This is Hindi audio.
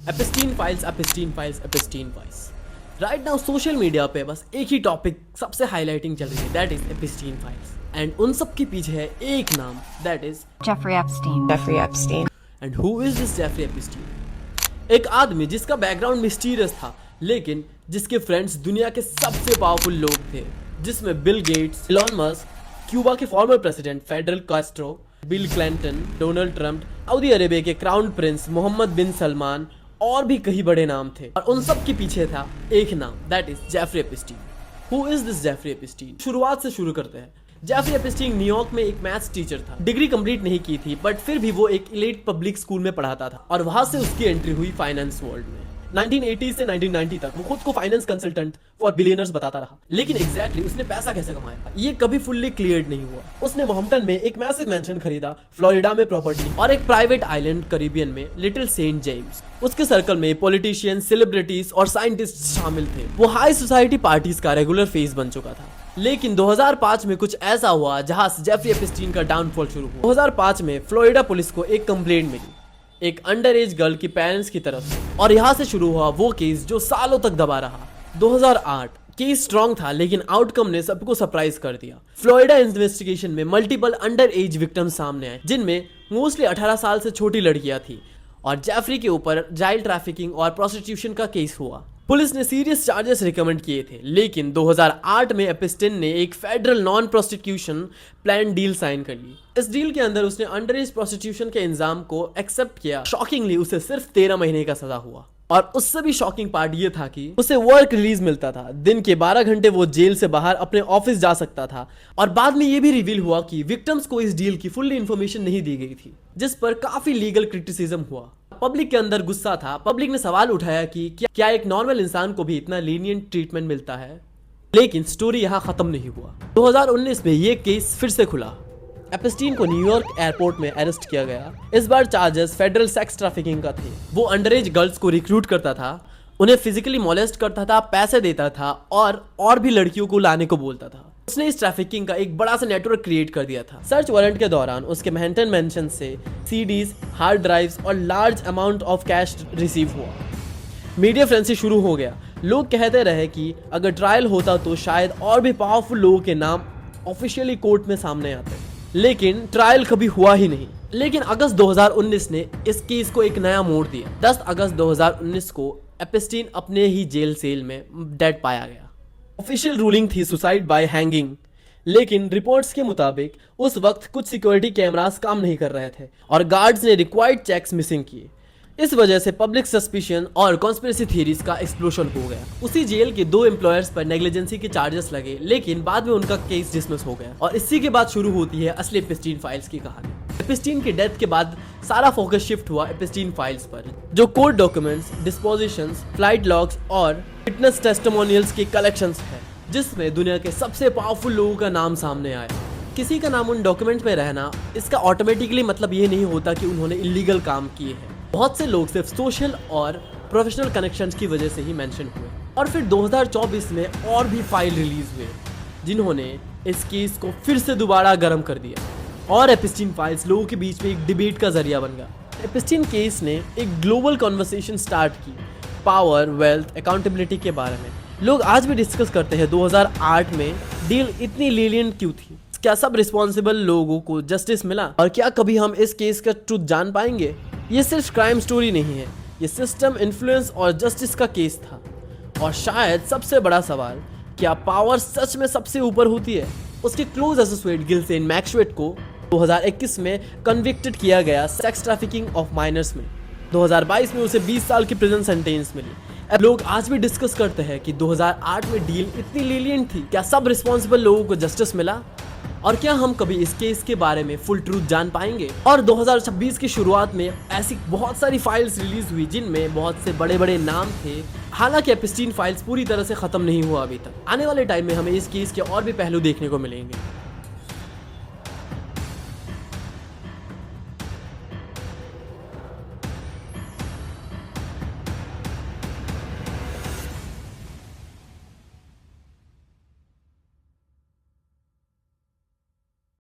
एपिस्टीन files, Epstein files, Epstein files. Right now social media पे बस एक ही टॉपिक सबसे हाईलाइटिंग चल रही है, that is Epstein files. And उन सब के पीछे है एक नाम, that is Jeffrey Epstein. Jeffrey Epstein. And who is this Jeffrey Epstein? एक आदमी जिसका बैकग्राउंड मिस्टीरियस था, लेकिन जिसके फ्रेंड्स दुनिया के सबसे पावरफुल लोग थे, जिसमें Bill Gates, Elon Musk, Cuba के former president Fidel Castro, Bill Clinton, Donald Trump, Saudi Arabia के crown prince Mohammed bin Salman और भी कई बड़े नाम थे। और उन सब के पीछे था एक नाम, that is Jeffrey Epstein. Who is this Jeffrey Epstein? शुरुआत से शुरू करते हैं। जेफरी एपिस्टीन न्यूयॉर्क में एक मैथ्स टीचर था। डिग्री कंप्लीट नहीं की थी, बट फिर भी वो एक इलीट पब्लिक स्कूल में पढ़ाता था और वहां से उसकी एंट्री हुई फाइनेंस वर्ल्ड में। 1980 से 1990 तक वो खुद को फाइनेंस कंसल्टेंट फॉर बिलियनर्स बताता रहा, लेकिन एग्जैक्टली उसने पैसा कैसे कमाया ये कभी फुल्ली क्लियर नहीं हुआ। उसने मोहम्मदन में एक मैसिव मैंशन खरीदा, फ्लोरिडा में प्रॉपर्टी और एक प्राइवेट आइलैंड कैरिबियन में लिटिल सेंट जेम्स। उसके सर्कल में पॉलिटिशियंस, सेलिब्रिटीज और साइंटिस्ट शामिल थे। वो हाई सोसाइटी पार्टीज का रेगुलर फेस बन चुका था। लेकिन 2005 में कुछ ऐसा हुआ जहां से जेफरी एपिस्टीन का डाउनफॉल शुरू हुआ। 2005 में फ्लोरिडा पुलिस को एक कंप्लेंट मिली एक अंडर एज गर्ल की पेरेंट्स की तरफ से, और यहाँ से शुरू हुआ वो केस जो सालों तक दबा रहा। 2008 केस स्ट्रॉन्ग था, लेकिन आउटकम ने सबको सरप्राइज कर दिया। फ्लोरिडा इन्वेस्टिगेशन में मल्टीपल अंडर एज विक्टिम सामने आए, जिनमें मोस्टली 18 साल से छोटी लड़कियां थी, और जेफरी के ऊपर चाइल्ड ट्रैफिकिंग और प्रोस्टिट्यूशन का केस हुआ। पुलिस ने सीरियस चार्जेस रिकमेंड किए थे, लेकिन 2008 में एपिस्टीन ने एक federal non prostitution plan deal sign कर ली। इस डील के अंदर उसने अंडर एज प्रोस्टिट्यूशन के इल्जाम को एक्सेप्ट किया। शॉकिंगली उसे सिर्फ 13 महीने का सजा हुआ, और उससे भी शॉकिंग पार्ट ये था कि उसे वर्क रिलीज मिलता था। दिन के 12 घंटे वो जेल से बाहर अपने ऑफिस जा सकता था। और बाद में ये भी रिवील हुआ कि विक्टिम्स को इस डील की फुल्ली इन्फॉर्मेशन नहीं दी गई थी, जिस पर काफी लीगल क्रिटिसिज्म हुआ। पब्लिक के अंदर गुस्सा था। पब्लिक ने सवाल उठाया कि क्या एक नॉर्मल इंसान को भी इतना लीनियंट ट्रीटमेंट मिलता है? लेकिन स्टोरी यहाँ खत्म नहीं हुआ। 2019 में ये केस फिर से खुला। एपिस्टीन को न्यूयॉर्क एयरपोर्ट में अरेस्ट किया गया। इस बार चार्जेस फेडरल सेक्स ट्रैफिकिंग का थे। वो अंडरएज गर्ल्स को रिक्रूट करता था, उन्हें फिजिकली मोलेस्ट करता था, पैसे देता था और भी लड़कियों को लाने को बोलता था। उसने इस ट्रैफिकिंग का एक बड़ा सा नेटवर्क क्रिएट कर दिया था। सर्च वारंट के दौरान उसके मैनहट्टन मैंशन से सीडीज, हार्ड ड्राइव्स और large amount of cash receive हुआ। मीडिया फ्रेंसी शुरू हो गया। लोग कहते रहे कि अगर ट्रायल होता तो शायद और भी पावरफुल लोगों के नाम ऑफिशियली कोर्ट में सामने आते, लेकिन ट्रायल कभी हुआ ही नहीं। लेकिन अगस्त 2019 ने इस केस को एक नया मोड़ दिया। 10 अगस्त 2019 को एपिस्टीन अपने ही जेल सेल में डेड पाया गया। ऑफिशियल रूलिंग थी सुसाइड बाय हैंगिंग, लेकिन रिपोर्ट्स के मुताबिक उस वक्त कुछ सिक्योरिटी कैमरास काम नहीं कर रहे थे और गार्ड्स ने रिक्वायर्ड चेक्स मिसिंग किए। इस वजह से पब्लिक सस्पिशन और कॉन्स्पिरेसी थ्योरीज का एक्सप्लोजन हो गया। उसी जेल के 2 एम्प्लॉयर्स पर नेग्लिजेंसी के चार्जेस लगे, लेकिन बाद में उनका केस डिसमिस हो गया। और इसी के बाद शुरू होती है असली एपिस्टीन फाइल्स की कहानी। एपिस्टीन के डेथ के बाद सारा फोकस शिफ्ट हुआ एपिस्टीन फाइल्स पर, जो कोर्ट डॉक्यूमेंट्स, डिस्पोजिशंस, फ्लाइट लॉग्स और विटनेस टेस्टिमोनियल्स के कलेक्शंस है, जिसमें दुनिया के सबसे पावरफुल लोगों का नाम सामने आया। किसी का नाम उन डॉक्यूमेंट में रहना, इसका ऑटोमेटिकली मतलब ये नहीं होता कि उन्होंने इलीगल काम किए हैं। बहुत से लोग सिर्फ सोशल और प्रोफेशनल कनेक्शंस की वजह से ही मेंशन हुए। और फिर 2024 में और भी फाइल रिलीज हुए, जिन्होंने इस केस को फिर से दोबारा गर्म कर दिया, और एपिस्टीन फाइल्स लोगों के बीच में एक डिबेट का जरिया बन गया। एपिस्टीन केस ने एक ग्लोबल कन्वर्सेशन स्टार्ट की पावर, वेल्थ, अकाउंटेबिलिटी के बारे में। लोग आज भी डिस्कस करते हैं 2008 में डील इतनी लीनियंट क्यों थी? क्या सब रिस्पॉन्सिबल लोगों को जस्टिस मिला? और क्या कभी हम इस केस का ट्रूथ जान पाएंगे? ये सिर्फ क्राइम स्टोरी नहीं है, ये सिस्टम, इन्फ्लुएंस और जस्टिस का केस था। और शायद सबसे बड़ा सवाल, क्या पावर सच में सबसे ऊपर होती है? उसके क्लोज एसोसिएट गिल्सेन मैक्सवेट को 2021 में कन्विक्टेड किया गया सेक्स ट्रैफिकिंग ऑफ माइनर्स में। 2022 में उसे 20 साल की प्रिजन सेंटेंस मिली। अब लोग आज भी डिस्कस करते हैं कि 2008 में डील इतनी लीनियंट थी, क्या सब रिस्पॉन्सिबल लोगों को जस्टिस मिला? और क्या हम कभी इस केस के बारे में फुल ट्रूथ जान पाएंगे? और 2026 की शुरुआत में ऐसी बहुत सारी फाइल्स रिलीज हुई, जिनमें बहुत से बड़े बड़े नाम थे। हालांकि एपिस्टीन फाइल्स पूरी तरह से खत्म नहीं हुआ अभी तक। आने वाले टाइम में हमें इस केस के और भी पहलू देखने को मिलेंगे।